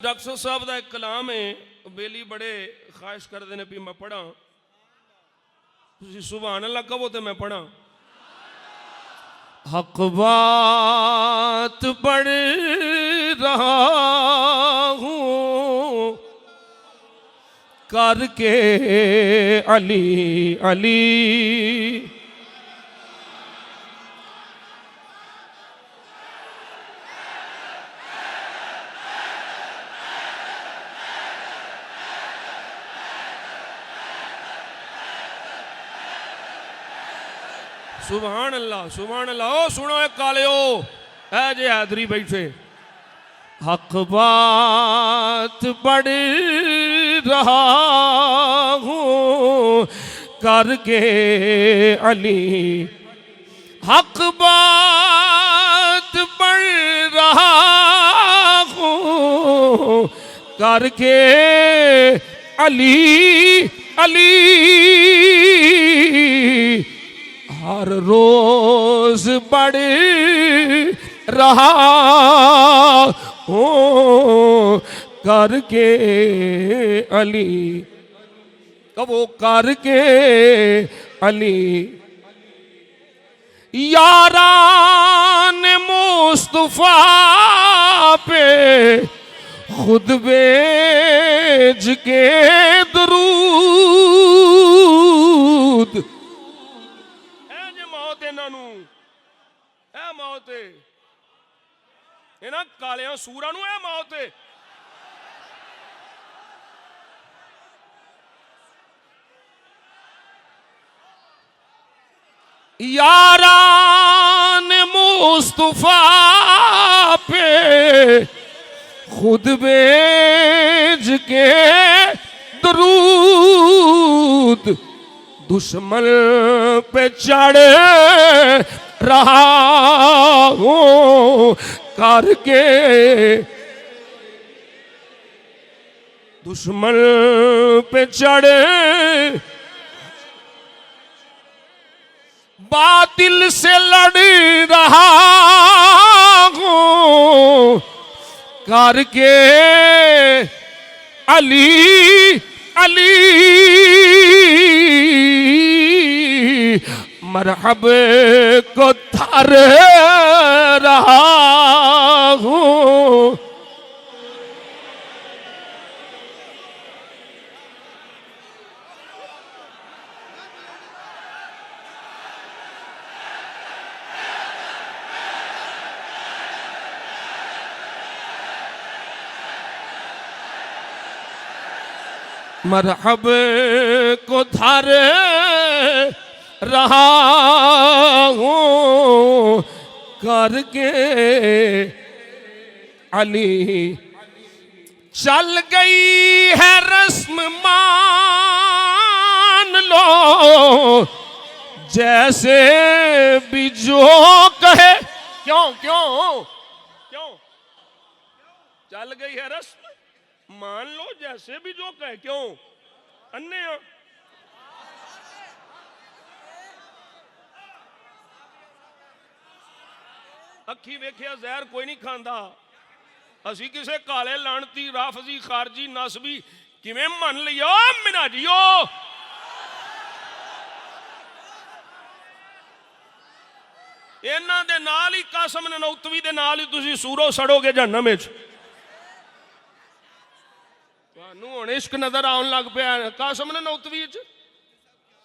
Doctor साहब का एक कलाम है, बेली बड़े ख्वाहिश करते हैं भी मैं पढ़ा, सुभान अल्लाह कहो तो मैं पढ़ा। हक बात पढ़ रहा हूँ करके अली अली, सुभान अल्लाह सुभान अल्लाह। ओ सुनो एक कालियो ऐ जे हैदरी बैठे, हक बात पढ़ रहा हूँ करके अली, हक बात पढ़ रहा हूँ करके अली अली, हर रोज बढ़ रहा हूँ करके अली, कबो करके अली। यारान मुस्तफा पे खुद भेज के दरूद, मौत इन्हां कालियां सूरां नूं ए मौत है। यारान मुस्तफा पे खुद भेज के दरूद, दुश्मन पे चढ़ रहा हूँ करके, दुश्मन पे चढ़ बातिल से लड़ रहा हूँ करके अली अली, मरहब को धर रहा हूँ, मरहब को धर रहा हूँ करके अली। चल गई है रस्म मान लो जैसे भी जो कहे, क्यों क्यों क्यों चल गई है रस्म मान लो जैसे भी जो कहे, क्यों अन्य अखी वेखिया जहर कोई नहीं खांदा, असी किसे काले लानती राफजी खारजी नसबी किवें मन लियो मिनाजियो। इन्हां दे नाल ही कासम ननौतवी दे नाल ही तुसी सूरो सड़ोगे जहन्नम विच। तुहानू हुण इश्क नजर आउण लग पिया कासम ननौतवी विच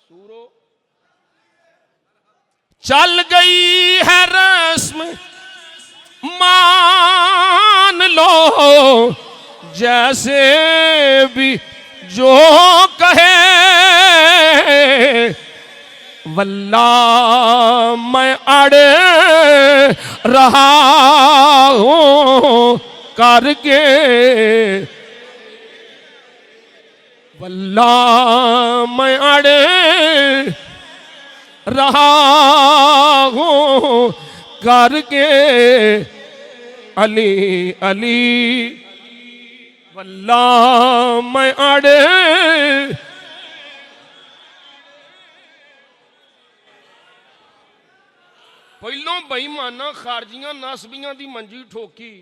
सूरो। चल गई है रस्म मान लो जैसे भी जो कहे, वल्लाह मैं अड़ रहा हूँ करके, वल्लाह मैं अड़ रहा हूँ करके अली अली, वल्लाह मैं अड़। पहलों बेईमाना खारजियां नसबियां दी मंजी ठोकी,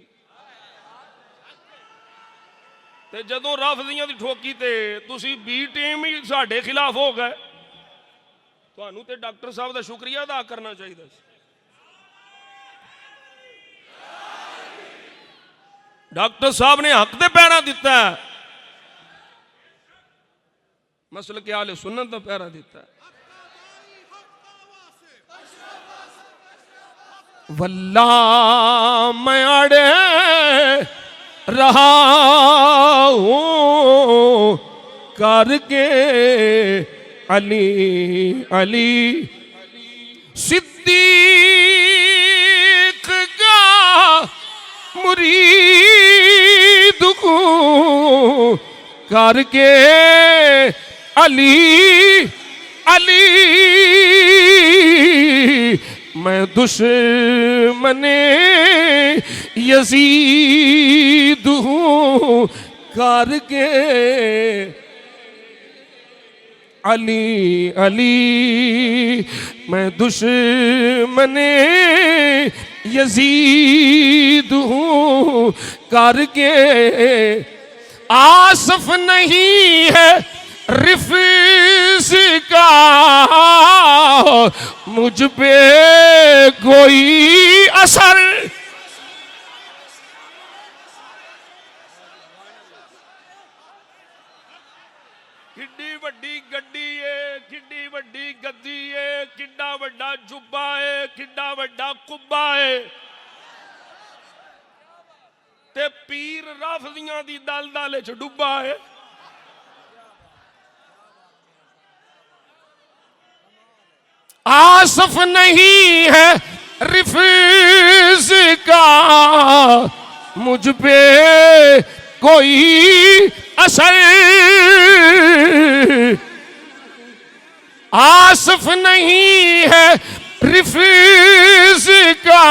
ਤੇ ਜਦੋਂ ਰਾਫਜ਼ੀਆਂ ਦੀ ਠੋਕੀ ਤੇ ਤੁਸੀਂ ਬੀ ਟੀਮ ਹੀ ਸਾਡੇ ਖਿਲਾਫ ਹੋ ਗਏ। ਤੁਹਾਨੂੰ ਤੇ ਡਾਕਟਰ ਸਾਹਿਬ ਦਾ ਸ਼ੁਕਰੀਆ ਅਦਾ ਕਰਨਾ ਚਾਹੀਦਾ ਸੀ। डॉक्टर साहब ने हक दे पैरा दिता है, मसल के आले सुन्नत का पैरा दिता है। वल्ला मैं अड़े रहा हूं करके अली अली सिद्दीक का मुरीद को करके अली अली मैं दुश्मने यजीद हूँ करके अली अली मैं दुश्मने यजीद हूँ करके आसफ नहीं है रिफ्स का मुझ पे कोई असर। किड्डी वड्डी गड्डी है, किड्डी वड्डी गद्दी है, किड्डा वड्डा जुब्बा है, किड्डा वड्डा कुब्बा है ते पीर राफजियां दी दल च डुब्बा है। आसफ नहीं है रिफ्स का मुझ पे कोई असर। आसफ नहीं है रिफ्स का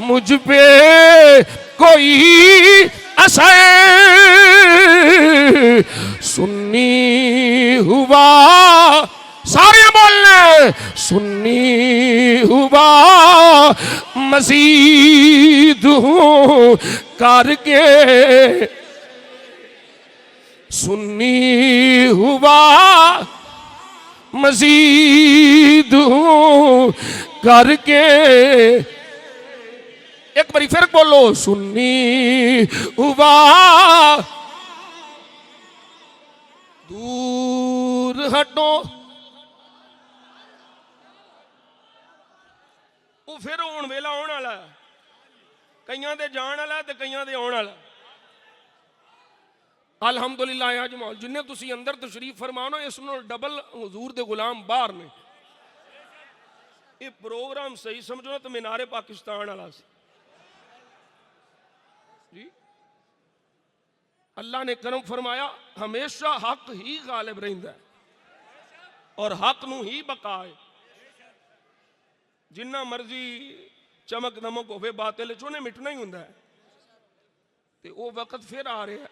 मुझ पे कोई असर। सुन्नी हुआ सारे बोलने सुन्नी हुआ मजीद हूँ करके सुन्नी हुआ मजीद हूँ करके। एक बारी फिर बोलो सुन्नी हुआ। दूर हटो वो फिर हुण वेला आने वाला, कईयां दे जाण वाला ते कईयां दे आउण वाला। अलहमदुलिल्लाह अज मौल जिन्ने तुसी अंदर तशरीफ फरमानो इस नाल डबल हुजूर दे गुलाम बाहर ने। ये प्रोग्राम सही समझो ना तो मीनारे पाकिस्तान वाला सी जी। अल्लाह ने करम फरमाया हमेशा हक ही गालिब रहिंदा है और हक नूं ही बका है। जिन्ना मर्जी चमक दमक होवे बातिल च उन्हें मिटना ही हुंदा है ते वो वक्त फिर आ रहा है।